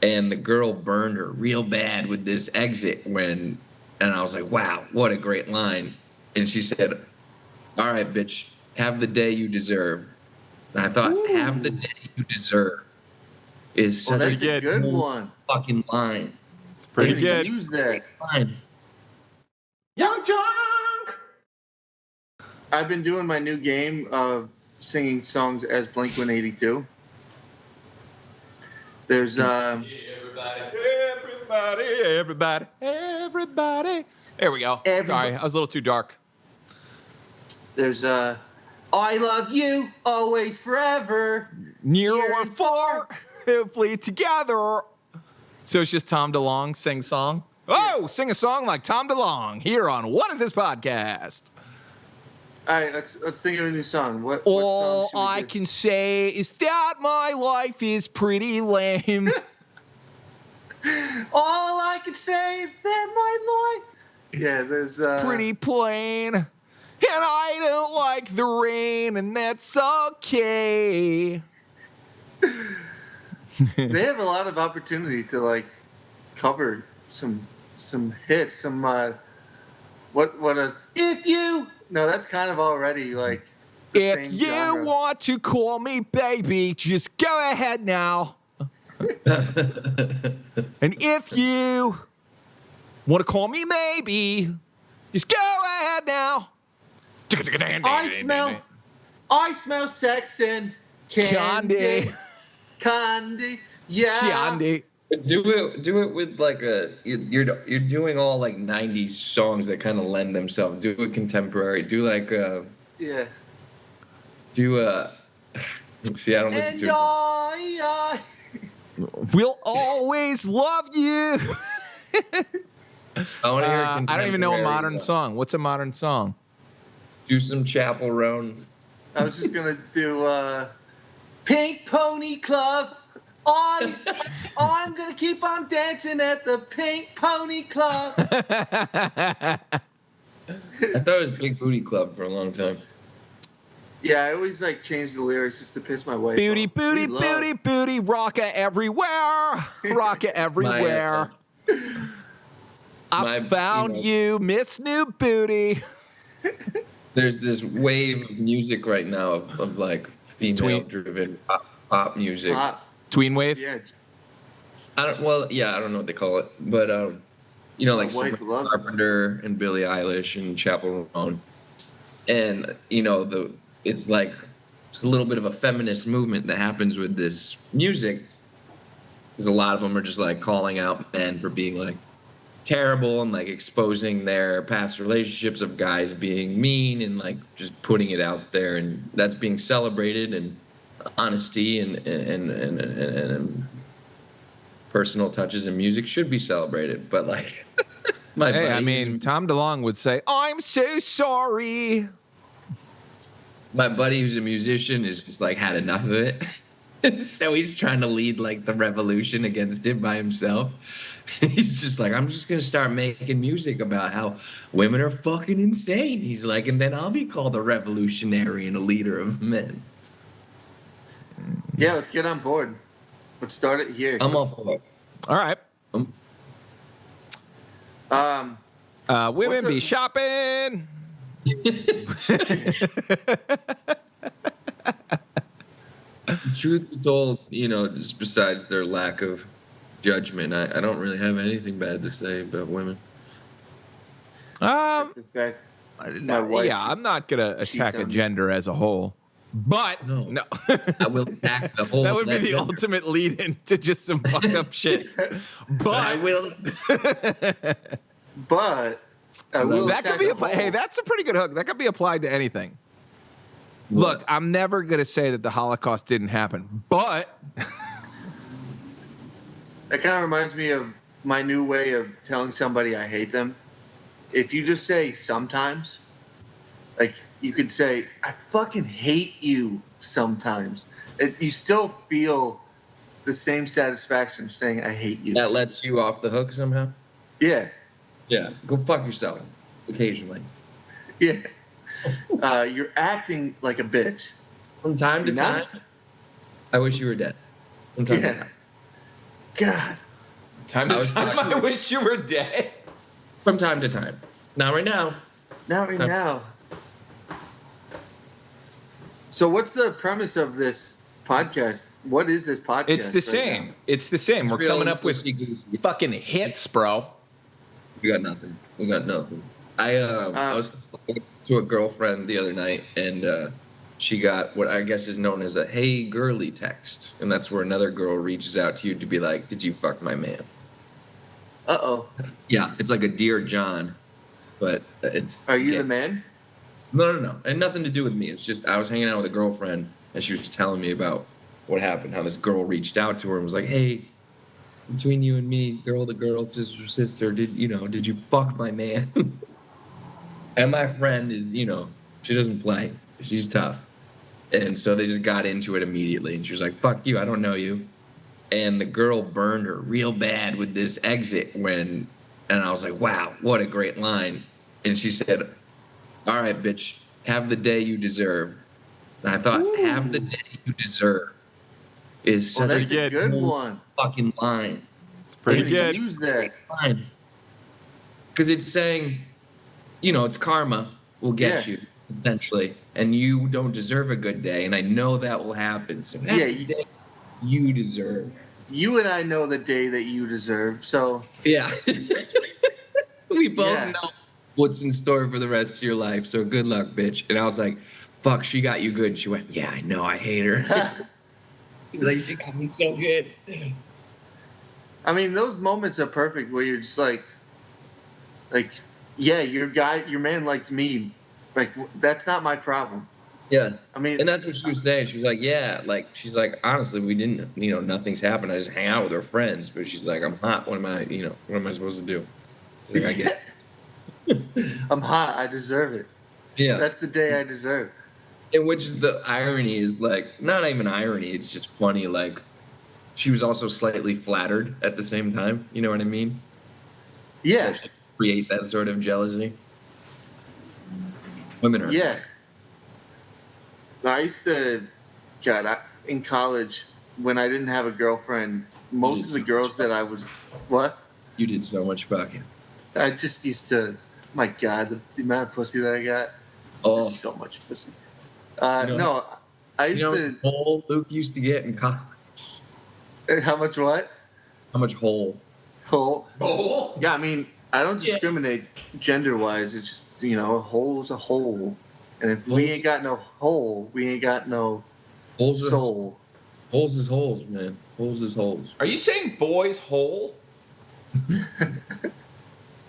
and the girl burned her real bad with this exit and I was like, wow, what a great line. And she said, all right, bitch, have the day you deserve. And I thought, have the day you deserve is such that's a good one. Fucking line. It's pretty good. Use that. Line. YUNKJunk. I've been doing my new game of singing songs as Blink-182. There's everybody. There we go. Sorry, I was a little too dark. There's I love you always forever. Near or far, hopefully together. So it's just Tom DeLonge sing song. Oh, sing a song like Tom DeLonge here on What Is This Podcast? All right, let's think of a new song. What All song I can say is that my life is pretty lame. All I can say is that my life. Yeah, there's pretty plain. And I don't like the rain, and that's okay. They have a lot of opportunity to like cover some hits. Some what if you. No, that's kind of already like the if same you genre. want to call me baby, just go ahead now. And if you want to call me maybe, just go ahead now. I smell sex and candy. Candy. Yeah. Candy. Do it with like you're doing all like 90s songs that kind of lend themselves. Do it contemporary. Do like yeah. See, I don't listen to it. We'll always love you. I want to hear I don't even know a modern song. What's a modern song? Do some Chapel Roan. I was just gonna do Pink Pony Club. I'm gonna keep on dancing at the Pink Pony Club. I thought it was Big Booty Club for a long time. Yeah, I always like change the lyrics just to piss my wife Booty, off. booty, booty, booty, rocka everywhere, rocka everywhere. I found you, Miss New Booty. There's this wave of music right now of like female-driven pop music. Tween wave? Yeah. I don't know what they call it, but you know, like Sabrina Carpenter and Billie Eilish and Chapel Roan, and you know it's like it's a little bit of a feminist movement that happens with this music. Because a lot of them are just like calling out men for being like terrible and like exposing their past relationships of guys being mean and like just putting it out there, and that's being celebrated, and honesty and personal touches in music should be celebrated. But like Tom DeLonge would say, I'm so sorry. My buddy who's a musician is just like had enough of it. So he's trying to lead like the revolution against it by himself. He's just like, I'm just going to start making music about how women are fucking insane. He's like, and then I'll be called a revolutionary and a leader of men. Yeah, let's get on board. Let's start it here. I'm on board. All right. Women be shopping. Truth be told, you know, just besides their lack of judgment, I don't really have anything bad to say about women. I'm not gonna attack a gender as a whole, but no. I will attack the whole. That would be the ultimate lead-in to just some fucked up shit. But I will. But I will. That could be. Hey, that's a pretty good hook. That could be applied to anything. Look, I'm never going to say that the Holocaust didn't happen, but... That kind of reminds me of my new way of telling somebody I hate them. If you just say sometimes, like you could say, I fucking hate you sometimes. You still feel the same satisfaction of saying I hate you. That lets you off the hook somehow? Yeah. Yeah. Go fuck yourself occasionally. Yeah. You're acting like a bitch. From time to time, I wish you were dead. From time to time. God. Time to time, I wish you were dead. From time to time. Not right now. Not right now. So what's the premise of this podcast? What is this podcast? It's the same. Now? It's the same. We're coming up with fucking hits, bro. We got nothing. I was talking to a girlfriend the other night, and she got what I guess is known as a "Hey girly" text, and that's where another girl reaches out to you to be like, "Did you fuck my man?" Uh-oh. Yeah, it's like a Dear John, but it's. Are you the man? No. It had nothing to do with me. It's just I was hanging out with a girlfriend, and she was telling me about what happened, how this girl reached out to her and was like, "Hey, between you and me, girl to girl, sister to sister, did you fuck my man?" And my friend is, she doesn't play. She's tough. And so they just got into it immediately. And she was like, "Fuck you, I don't know you." And the girl burned her real bad with this exit and I was like, wow, what a great line. And she said, "All right, bitch, have the day you deserve." And I thought, "Ooh. Have the day you deserve" is such a good one. Fucking line. It's pretty good. Use that. Because it's saying, it's karma will get you eventually, and you don't deserve a good day, and I know that will happen. So have the day you deserve. You and I know the day that you deserve, so yeah. We both know what's in store for the rest of your life, so good luck, bitch. And I was like, fuck, she got you good. And she went, "Yeah, I know, I hate her." He's like, "She got me so good." I mean, those moments are perfect where you're just like, yeah, your man likes me. Like, that's not my problem. Yeah. I mean, and that's what she was saying. She was like, yeah, she's like, honestly, we didn't, nothing's happened. I just hang out with her friends. But she's like, I'm hot. What am I supposed to do? She's like, I get it. I'm hot. I deserve it. Yeah. That's the day I deserve. And which is the irony is not even irony. It's just funny. Like, she was also slightly flattered at the same time. You know what I mean? Yeah. Create that sort of jealousy. Women are. Yeah. I used to, in college, when I didn't have a girlfriend, most of the girls that I was, what? You did so much fucking. I just used to, my God, the amount of pussy that I got. Oh. So much pussy. No, I used to. Hole Luke used to get in college. How much what? How much hole? Hole? Hole? Yeah, I mean, I don't discriminate gender-wise. It's just, a hole's a hole. And if we ain't got no hole, we ain't got no soul. Holes is holes, man. Holes is holes. Are you saying boys hole?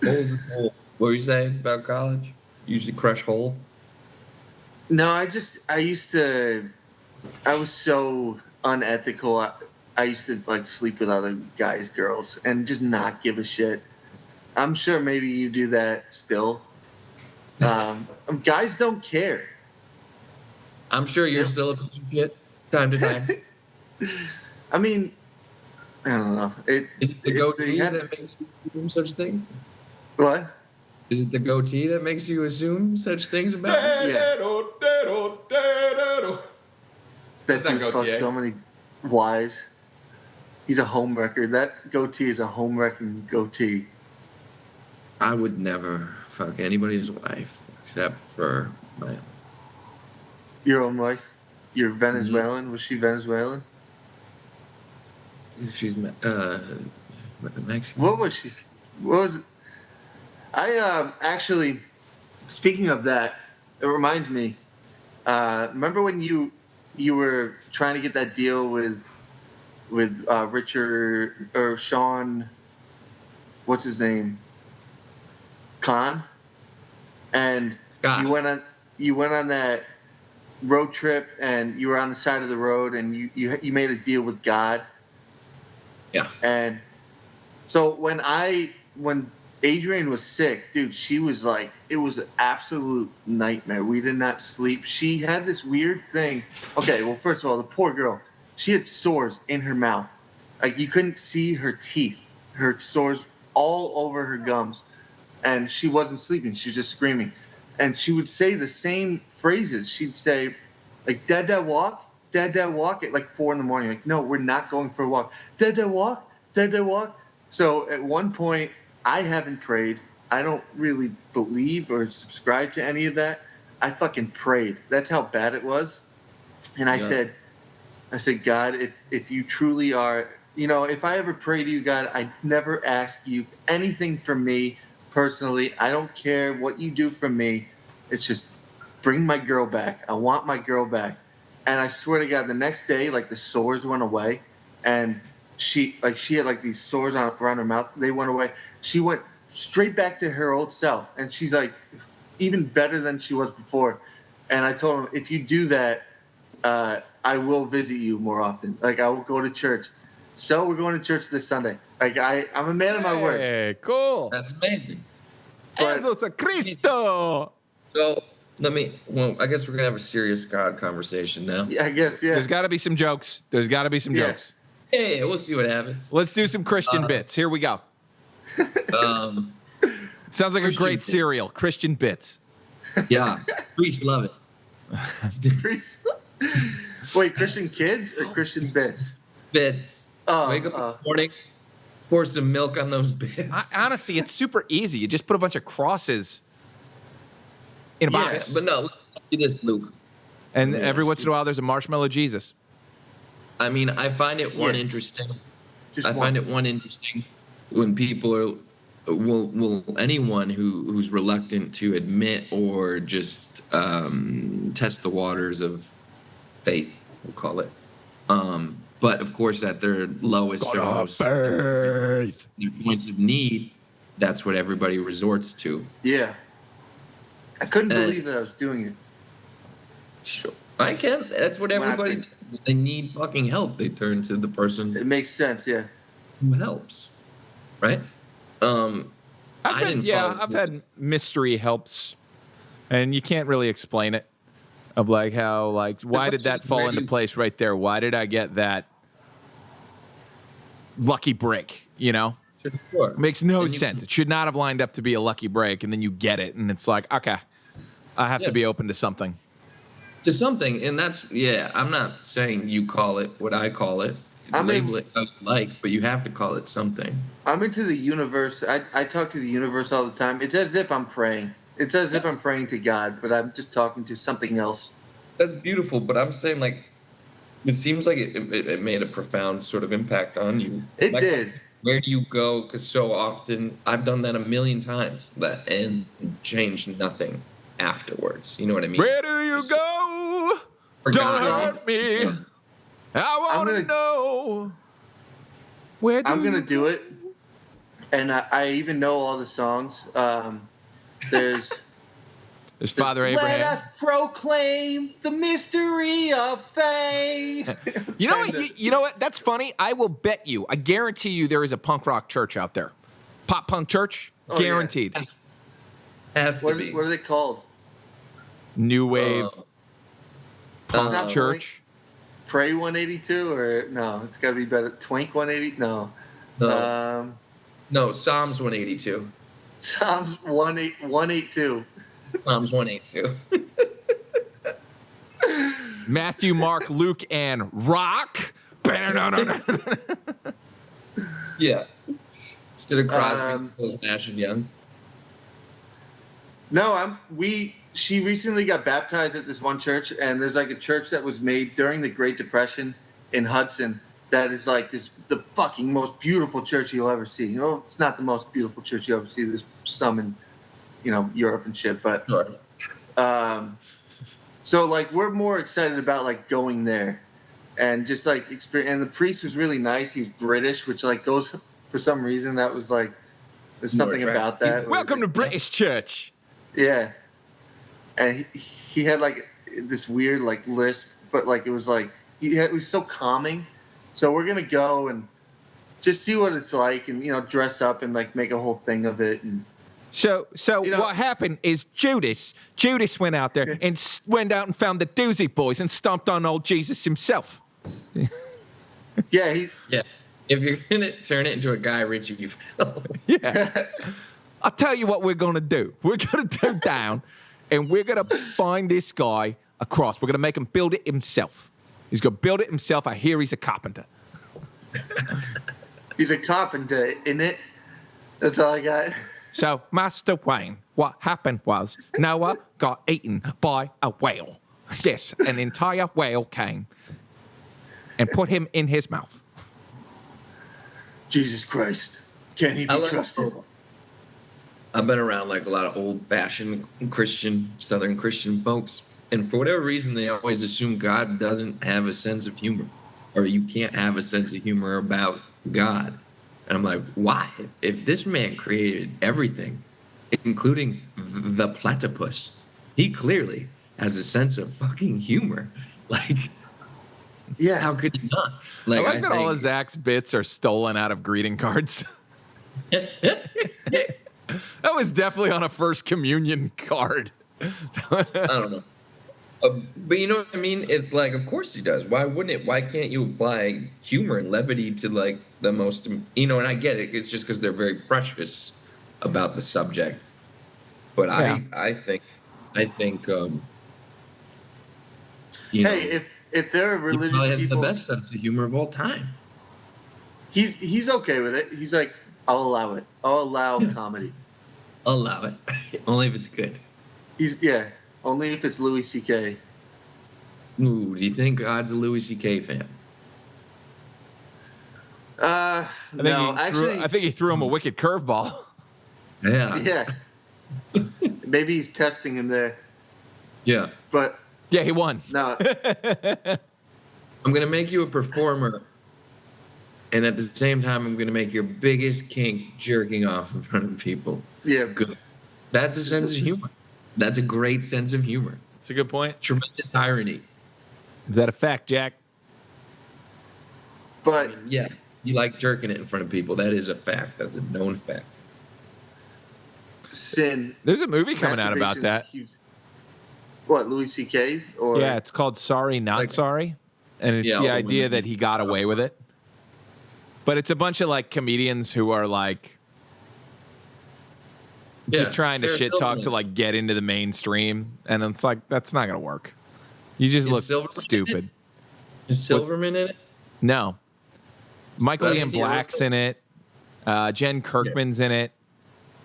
Holes is holes. What were you saying about college? You used to crush hole? No, I was so unethical. I used to sleep with other guys' girls and just not give a shit. I'm sure maybe you do that still. Guys don't care. I'm sure you're still a piece of shit time to time. I mean, I don't know. Is it the goatee that makes you assume such things? What? Is it the goatee that makes you assume such things about me? Yeah. That dude fucks so many wives. He's a homewrecker. That goatee is a homewrecking goatee. I would never fuck anybody's wife except for my own. Your own wife? You're Venezuelan? Mm-hmm. Was she Venezuelan? She's Mexican. What was she? What was it? I actually, speaking of that, it reminds me. Remember when you were trying to get that deal with Richard or Sean? What's his name? Khan, and Scott. you went on that road trip, and you were on the side of the road, and you made a deal with God. Yeah. And so when Adrian was sick, dude, she was like, it was an absolute nightmare. We did not sleep. She had this weird thing. Okay, well, first of all, the poor girl, she had sores in her mouth. Like, you couldn't see her teeth. Her sores all over her gums. And she wasn't sleeping. She was just screaming. And she would say the same phrases. She'd say, like, Dad, walk? Dad, walk at 4 a.m. Like, no, we're not going for a walk. Dad, walk? Did they walk? So at one point, I haven't prayed. I don't really believe or subscribe to any of that. I fucking prayed. That's how bad it was. And I said, God, if you truly are, if I ever pray to you, God, I never ask you anything from me personally. I don't care what you do for me. It's just bring my girl back. I want my girl back. And I swear to God, the next day, like the sores went away, and she had like these sores around her mouth. They went away. She went straight back to her old self, and she's like even better than she was before. And I told him, if you do that, I will visit you more often. Like I will go to church. So we're going to church this Sunday. Like I'm a man of my word. Hey, cool. That's amazing. Esos a Cristo. So I guess we're gonna have a serious God conversation now. Yeah, I guess, yeah. There's got to be some jokes. Jokes. Hey, we'll see what happens. Let's do some Christian bits. Here we go. Sounds like Christian a great bits. cereal. Christian bits. Yeah, priests love it. Wait, Christian kids or Christian bits? Bits. Oh, Wake up in the morning, pour some milk on those bits. Honestly, it's super easy. You just put a bunch of crosses in a box. But no, let's do this, Luke. And Yeah, every once in a while, there's a marshmallow Jesus. I mean, I find it interesting. Just I find it interesting when people are anyone who's reluctant to admit or just test the waters of faith, we'll call it. But of course, at their lowest or most points of need, that's what everybody resorts to. Yeah. I couldn't believe that I was doing it. Sure, I can. That's what everybody. They need fucking help. They turn to the person It makes sense, yeah. who helps, right? I've had mystery helps, and you can't really explain it. Of like how, like, why did that fall into place right there? Why did I get that lucky break? Sure. It makes no sense. It should not have lined up to be a lucky break, and then you get it, and it's like, okay, I have to be open to something. To something, and that's I'm not saying you call it what I call it. Label it how you like, but you have to call it something. I'm into the universe. I talk to the universe all the time. It's as if I'm praying. It's as if I'm praying to God, but I'm just talking to something else. That's beautiful, but I'm saying, like, it seems like it made a profound sort of impact on you. It Like, did. Where do you go? Because so often I've done that a million times, and changed nothing afterwards. You know what I mean? Where do you go? Don't hurt me. I want to know. Where do I'm going to do it. And I even know all the songs. There's Father Abraham. Let us proclaim the mystery of faith. You know what? You know what? That's funny. I will bet you. I guarantee you there is a punk rock church out there. Pop punk church? Oh, Guaranteed. Yeah. Has to be. What are they called? New wave punk Blink, church. Pray 182 or no? It's got to be better. Twink 180? No. No, Psalms 182. Psalms 182. Psalms 182. Matthew, Mark, Luke, and Rock. Yeah. Instead of Crosby, Nash and Young. No, she recently got baptized at this one church, and there's like a church that was made during the Great Depression in Hudson that is like the fucking most beautiful church you'll ever see. You know, it's not the most beautiful church you'll ever see. There's some in, Europe and shit, but Sure. so like we're more excited about like going there and just like experience. And the priest was really nice. He's British, which like goes for some reason that was like there's something about that. Welcome to British church. Yeah. And he had like this weird like lisp, but like it was like it was so calming. So we're gonna go and just see what it's like, and dress up and like make a whole thing of it. And So what happened is Judas went out there and went out and found the Doozy Boys and stomped on old Jesus himself. yeah, Yeah. If you're going to turn it into a Guy Ritchie film. Yeah. I'll tell you what we're going to do. We're going to go down and we're going to find this guy a cross. We're going to make him build it himself. He's going to build it himself. I hear he's a carpenter. He's a carpenter, isn't it? That's all I got. So, Master Wayne, what happened was Noah got eaten by a whale. Yes, an entire whale came and put him in his mouth. Jesus Christ. Can he be trusted? I've been around like a lot of old-fashioned Christian, Southern Christian folks, and for whatever reason, they always assume God doesn't have a sense of humor, or you can't have a sense of humor about God. And I'm like, why? If this man created everything, including the platypus, he clearly has a sense of fucking humor. Like, yeah, how could he not? Like, I like that all of Zach's bits are stolen out of greeting cards. That was definitely on a first communion card. I don't know. But you know what I mean? It's like, of course he does. Why wouldn't it? Why can't you apply humor and levity to like the most, and I get it. It's just because they're very precious about the subject. But yeah. I think, hey, if there are religious he has people, the best sense of humor of all time. He's okay with it. He's like, I'll allow it. I'll allow comedy. I'll allow it. Only if it's good. Only if it's Louis C.K. Ooh, do you think God's a Louis C.K. fan? No, actually, I think he threw him a wicked curveball. Yeah. Yeah. Maybe he's testing him there. Yeah. But yeah, he won. No. I'm gonna make you a performer, and at the same time, I'm going to make your biggest kink jerking off in front of people. Yeah. Good. That's a sense of humor. That's a great sense of humor. It's a good point. Tremendous irony. Is that a fact, Jack? But yeah, you like jerking it in front of people. That is a fact. That's a known fact. Sin. There's a movie coming out about that. What, Louis C.K.? Or yeah, it's called Sorry Not Sorry, and it's the idea that he got away with it. But it's a bunch of like comedians who are like just trying to shit talk to like get into the mainstream, and it's like that's not gonna work. You just look stupid. Is Silverman in it? No. Michael Ian Black's in it. Jen Kirkman's in it.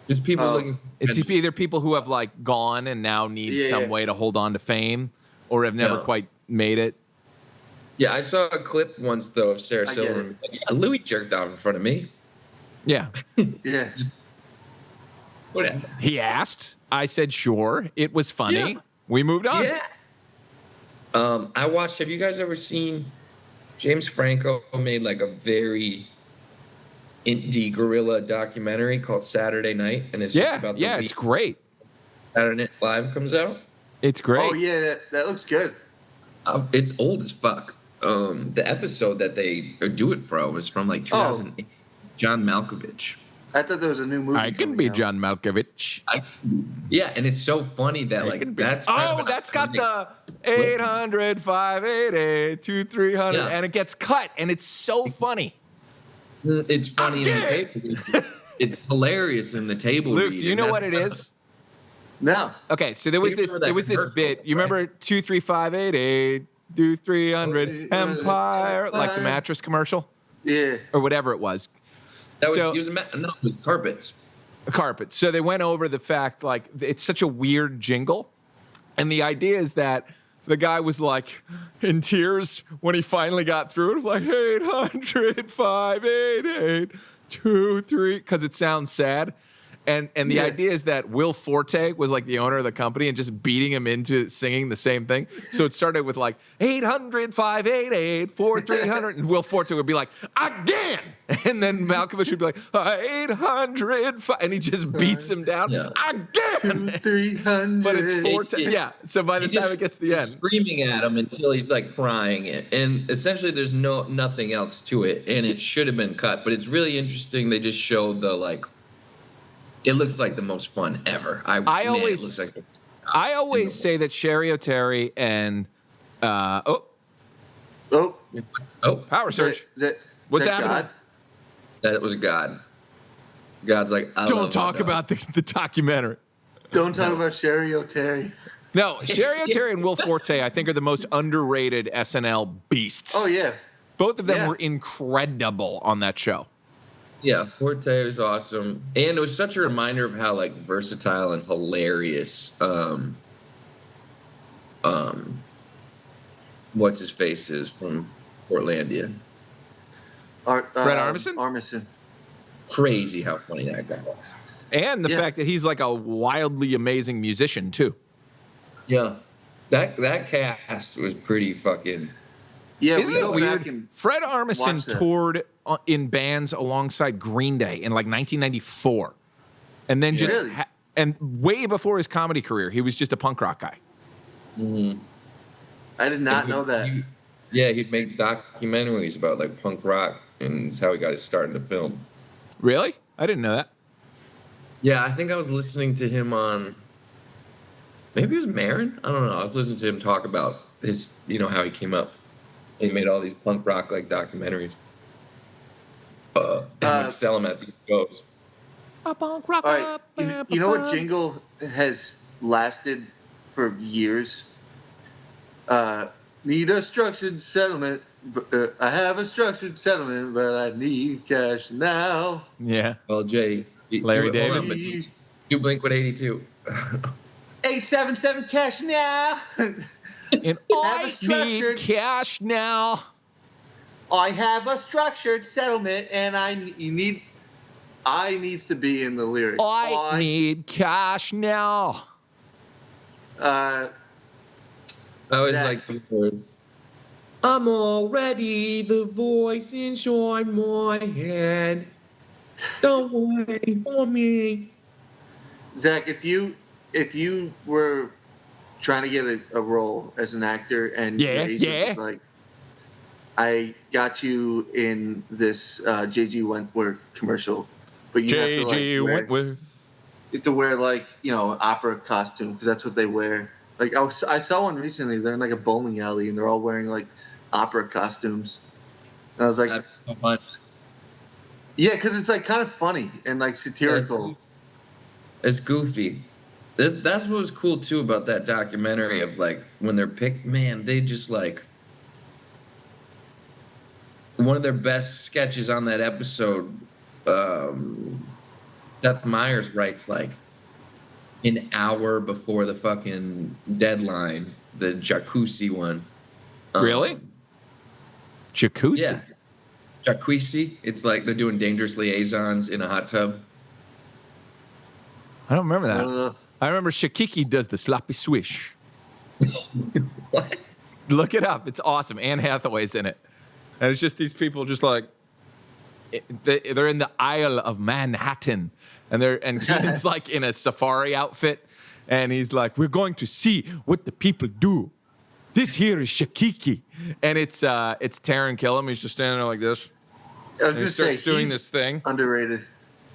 There's people looking. It's either people who have like gone and now need some way to hold on to fame, or have never quite made it. Yeah, I saw a clip once though of Sarah Silverman. Like, yeah, Louis jerked off in front of me. Yeah. Yeah. Whatever. He asked. I said sure. It was funny. Yeah. We moved on. Yes. I watched. Have you guys ever seen? James Franco made like a very indie guerrilla documentary called Saturday Night, and it's just about the week it's great. Saturday Night Live comes out. It's great. Oh yeah, that looks good. It's old as fuck. The episode that they do it from was from like 2008. John Malkovich. I thought there was a new movie. I can be out. John Malkovich. Yeah, and it's so funny that like that's that's got the 800-588-2300 and it gets cut and it's so funny. It's funny in the table. It's hilarious in the table. Luke, do you know what it is? No. Okay, so there was this bit. You remember 23588-2300 Empire, like the mattress commercial? Yeah. Or whatever it was. It was carpets. Carpets. So they went over the fact, like, it's such a weird jingle. And the idea is that the guy was, like, in tears when he finally got through it. Like, 800-588-23, because it sounds sad. And the idea is that Will Forte was like the owner of the company and just beating him into singing the same thing. So it started with like 800-588-4300, and Will Forte would be like, again, and then Malkovich would be like 800, and he just beats him down again. 300. But it's Forte. Yeah. So by the time it gets to the end, screaming at him until he's like crying, and essentially there's nothing else to it, and it should have been cut. But it's really interesting. They just showed the like. It looks like the most fun ever. I always say that Sherry O'Terry and power surge. What's happening? God? That was God. God's like, don't talk about the documentary. Don't talk about Sherry O'Terry. No, Sherry O'Terry and Will Forte, I think, are the most underrated SNL beasts. Oh yeah. Both of them were incredible on that show. Yeah, Forte was awesome, and it was such a reminder of how like versatile and hilarious um what's his face is from Portlandia. Fred Armisen? Armisen. Crazy how funny that guy was. And the fact that he's like a wildly amazing musician too. Yeah, that cast was pretty fucking. Yeah, Isn't we it go weird? back and Fred Armisen toured in bands alongside Green Day in like 1994, and then just Really? and way before his comedy career, he was just a punk rock guy. Mm-hmm. I did not know that. He'd make documentaries about like punk rock, and it's how he got his start in the film. Really? I didn't know that. Yeah, I think I was listening to him on. Maybe it was Marin. I don't know. I was listening to him talk about his, how he came up. He made all these punk rock like documentaries. And would sell them at these shows. A punk rock. All right, you know what jingle has lasted for years? Need a structured settlement. I have a structured settlement, but I need cash now. Yeah. Well, Jay, Larry David. You Blink-182. 877 cash now. And I need cash now. I have a structured settlement, and I needs to be in the lyrics. I need cash now. I was like the words. I'm already the voice inside my head. Don't wait for me. Zach, if you were trying to get a role as an actor and your agent was like, I got you in this J.G. Wentworth commercial, but you have to Wentworth. You have to wear like opera costume because that's what they wear. Like I saw one recently. They're in like a bowling alley and they're all wearing like opera costumes. And I was like, that's so fun. Yeah, because it's like kind of funny and like satirical. It's goofy. That's what was cool too about that documentary of like when they're picked. Man, they just like one of their best sketches on that episode. Seth Meyers writes like an hour before the fucking deadline, the jacuzzi one. Really? Jacuzzi? Yeah. Jacuzzi. It's like they're doing dangerous liaisons in a hot tub. I don't remember that. I remember Shakiki does the sloppy swish. What? Look it up. It's awesome. Anne Hathaway's in it. And it's just these people just like, they're in the Isle of Manhattan. And Keenan's like in a safari outfit. And he's like, we're going to see what the people do. This here is Shakiki. And it's Taron Killam. He's just standing there like this. I was just saying, doing this thing. Underrated.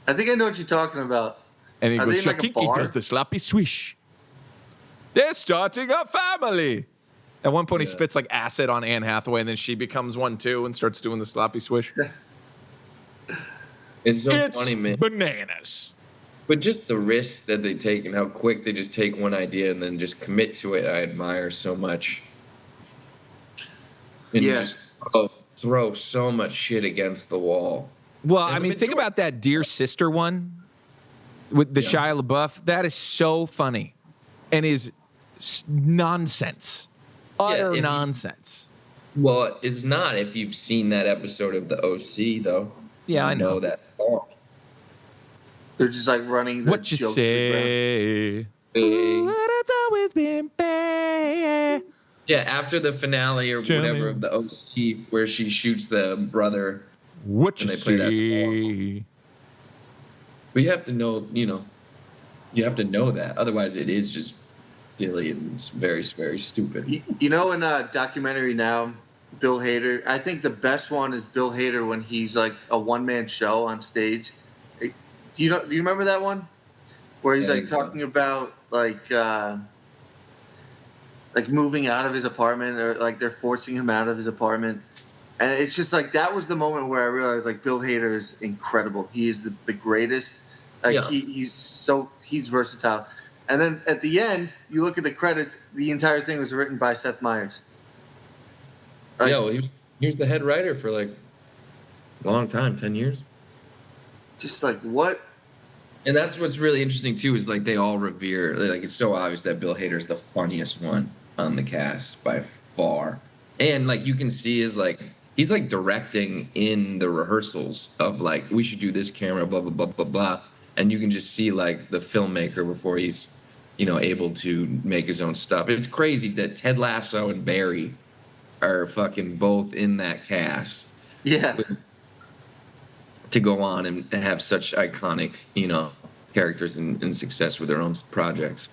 I think I know what you're talking about. And he goes, Shakiki does the sloppy swish. They're starting a family. At one point, he spits like acid on Anne Hathaway, and then she becomes one too and starts doing the sloppy swish. It's so funny, man. Bananas. But just the risks that they take and how quick they just take one idea and then just commit to it, I admire so much. And you just throw so much shit against the wall. Well, I mean, think about that Dear Sister one with the Shia LaBeouf. That is so funny and is nonsense. Utter nonsense. Well, it's not if you've seen that episode of the OC, though. Yeah, I know that song. They're just like running the what you jokes say? Ooh, it's always been bad. Yeah, after the finale or whatever of the OC, where she shoots the brother. What you say? But you have to know, you have to know that. Otherwise, it is just silly and it's very, very stupid. In a documentary now, Bill Hader, I think the best one is Bill Hader when he's like a one-man show on stage. Do you remember that one? Where he's like talking about like moving out of his apartment or like they're forcing him out of his apartment. And it's just like that was the moment where I realized like Bill Hader is incredible. He is the greatest. Like he's versatile. And then at the end, you look at the credits, the entire thing was written by Seth Meyers. Like, he was the head writer for like a long time, 10 years. Just like what? And that's what's really interesting too is like they all revere. Like it's so obvious that Bill Hader's the funniest one on the cast by far, and like you can see is like he's like directing in the rehearsals of like we should do this camera, blah blah blah blah blah, and you can just see like the filmmaker before he's able to make his own stuff. It's crazy that Ted Lasso and Barry are fucking both in that cast. Yeah. To go on and have such iconic, characters and success with their own projects.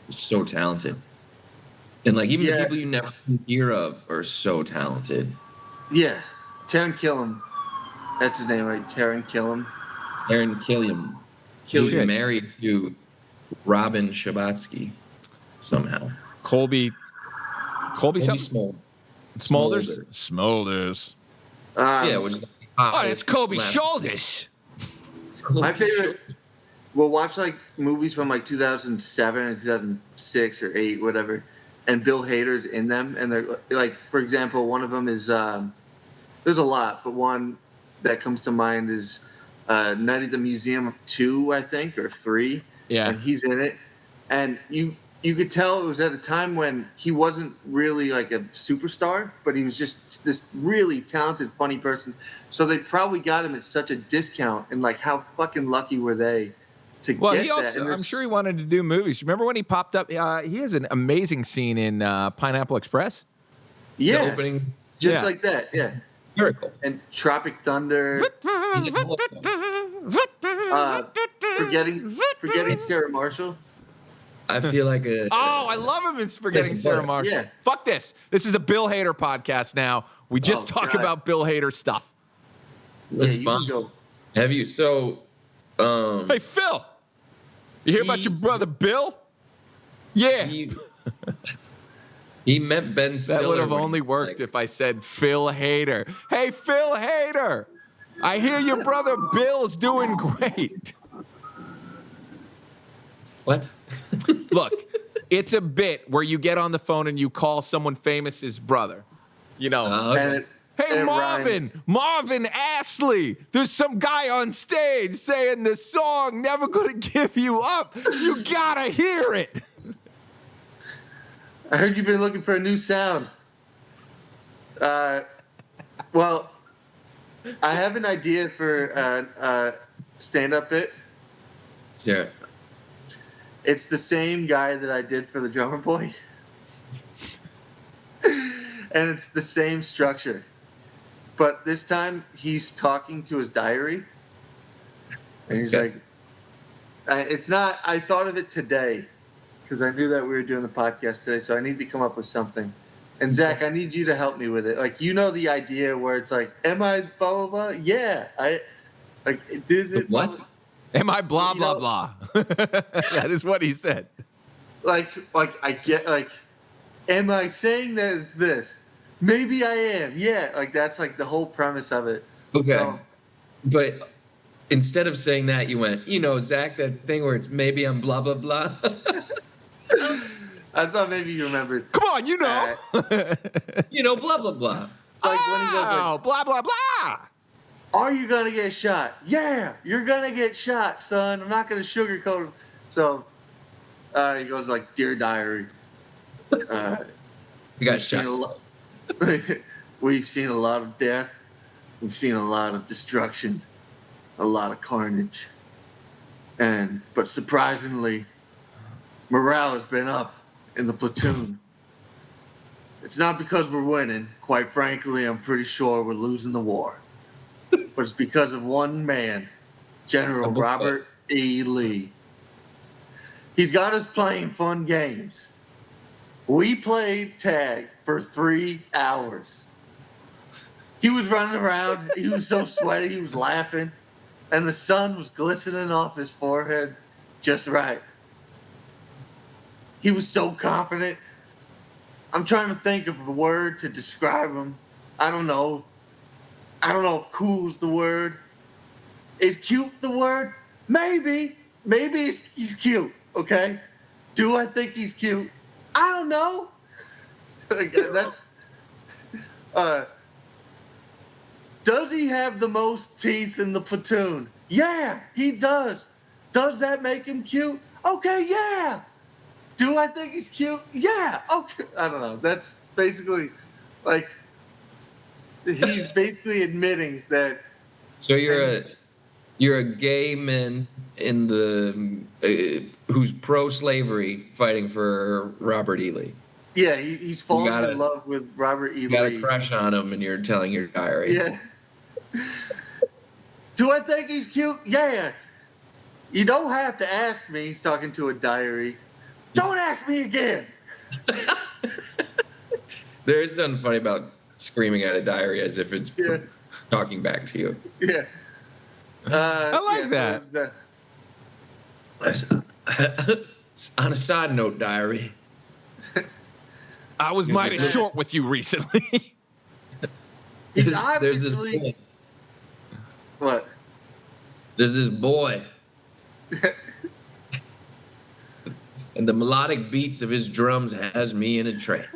So talented. And like even the people you never hear of are so talented. Yeah. Taron Killam. That's his name, right? Taron Killam. Taron Killam. He's married to Robin Scherbatsky somehow. Colby something? Smulders. Yeah, which it's Colby Shoulders. My favorite. We'll watch like movies from like 2007 and 2006 or 8, whatever, and Bill Hader's in them, and they're like, for example, one of them is there's a lot, but one that comes to mind is Night at the Museum 2, I think, or 3. Yeah, and he's in it, and you could tell it was at a time when he wasn't really like a superstar, but he was just this really talented, funny person. So they probably got him at such a discount, and like how fucking lucky were they to get he also, that? I'm sure he wanted to do movies. Remember when he popped up? He has an amazing scene in Pineapple Express. Yeah, the opening, just like that. Yeah, miracle. And Tropic Thunder. Forgetting Sarah Marshall. I feel like I love him in Forgetting Sarah Marshall. Yeah. Fuck this. This is a Bill Hader podcast now. We just talk about Bill Hader stuff. Let's go. Have you? So, hey, Phil. You hear about your brother Bill? Yeah. He met Ben Stiller. That would have only worked if I said Phil Hader. Hey, Phil Hader. I hear your brother Bill's doing great. What? Look, it's a bit where you get on the phone and you call someone famous his brother. Okay. Hey, Marvin Astley, there's some guy on stage saying the song Never Gonna Give You Up. You gotta hear it. I heard you've been looking for a new sound. Well, I have an idea for a stand-up bit. Yeah. It's the same guy that I did for the Drummer Boy. And it's the same structure. But this time, he's talking to his diary. And he's like, it's not, I thought of it today. Because I knew that we were doing the podcast today. So I need to come up with something. And Zach, I need you to help me with it. Like, the idea where it's like, am I blah, blah, blah? Yeah. What? Am I blah, blah, blah? That is what he said. Like I get, am I saying that it's this? Maybe I am. Yeah. Like, that's like the whole premise of it. Okay. So, but instead of saying that, you went, Zach, that thing where it's maybe I'm blah, blah, blah. I thought maybe you remembered. Come on, blah, blah, blah. Like when he goes like, blah, blah, blah. Are you going to get shot? Yeah, you're going to get shot, son. I'm not going to sugarcoat him. So he goes like, Dear Diary. You got shot. We've seen a lot of death. We've seen a lot of destruction. A lot of carnage. But surprisingly, morale has been up in the platoon. It's not because we're winning. Quite frankly, I'm pretty sure we're losing the war. But it's because of one man, General Robert E. Lee. He's got us playing fun games. We played tag for 3 hours. He was running around. He was so sweaty. He was laughing. And the sun was glistening off his forehead just right. He was so confident. I'm trying to think of a word to describe him. I don't know if cool's the word. Is cute the word? Maybe. Maybe he's cute, okay? Do I think he's cute? I don't know. That's... does he have the most teeth in the platoon? Yeah, he does. Does that make him cute? Okay, yeah. Do I think he's cute? Yeah. Okay. I don't know. That's basically like he's basically admitting that. So you're a gay man in the who's pro-slavery fighting for Robert E. Lee. Yeah, he's fallen in love with Robert E. Lee. You got a crush on him, and you're telling your diary. Yeah. Do I think he's cute? Yeah. You don't have to ask me. He's talking to a diary. Don't ask me again. There is something funny about screaming at a diary as if it's talking back to you. Yeah. I like that. On a side note, diary. I was mighty short with you recently. He's obviously... What? There's this boy. And the melodic beats of his drums has me in a trance.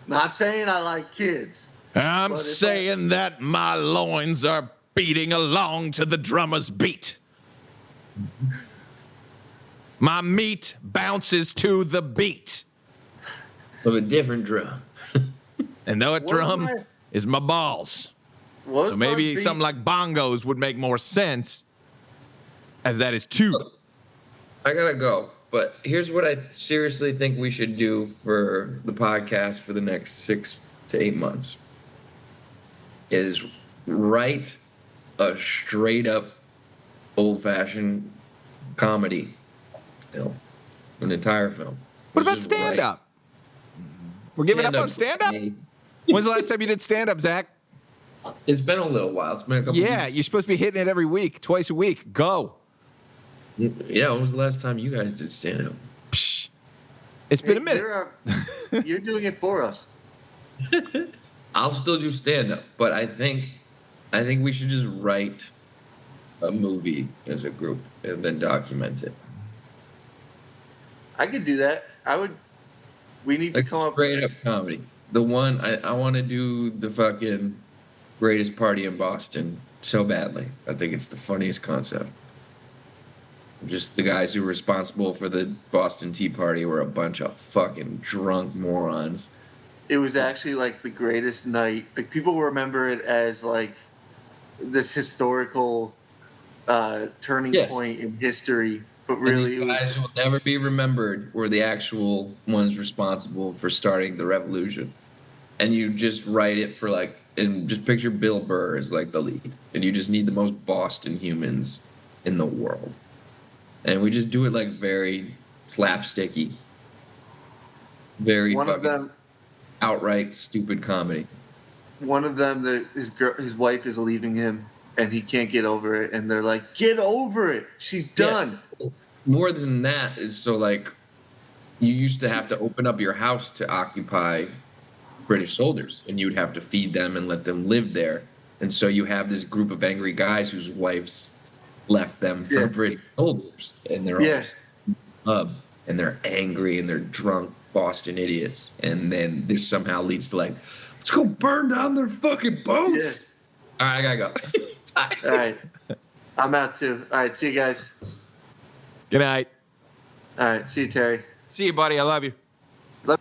Not saying I like kids. I'm saying that my loins are beating along to the drummer's beat. My meat bounces to the beat of a different drum. And that drum is my balls. So maybe something like bongos would make more sense, as that is two. I gotta go, but here's what I seriously think we should do for the podcast for the next 6 to 8 months is write a straight up old-fashioned comedy film, an entire film. What about stand-up? We're giving up on stand-up? When's the last time you did stand-up, Zach? It's been a little while. It's been a couple weeks. You're supposed to be hitting it every week, twice a week. Go. Yeah, when was the last time you guys did stand-up? It's been a minute. You're doing it for us. I'll still do stand-up, but I think we should just write a movie as a group and then document it. I could do that. We need to come up with straight up comedy. The one I want to do the fucking greatest party in Boston so badly. I think it's the funniest concept. Just the guys who were responsible for the Boston Tea Party were a bunch of fucking drunk morons. It was actually like the greatest night. Like people remember it as like this historical turning point in history, but really and these guys will never be remembered were the actual ones responsible for starting the revolution. And you just write it for like, and just picture Bill Burr as like the lead, and you just need the most Boston humans in the world. And we just do it like very slapsticky, very outright stupid comedy. One of them, his wife is leaving him, and he can't get over it, and they're like, "Get over it, she's done." Yeah. More than that is so like, you used to have to open up your house to occupy British soldiers, and you'd have to feed them and let them live there. And so you have this group of angry guys whose wives left them for British soldiers, and they're all pub, and they're angry and they're drunk Boston idiots, and then this somehow leads to like, let's go burn down their fucking boats. All right, I gotta go. All right, I'm out too. All right, see you guys. Good night. All right, see you, Terry. See you, buddy. I love you. Love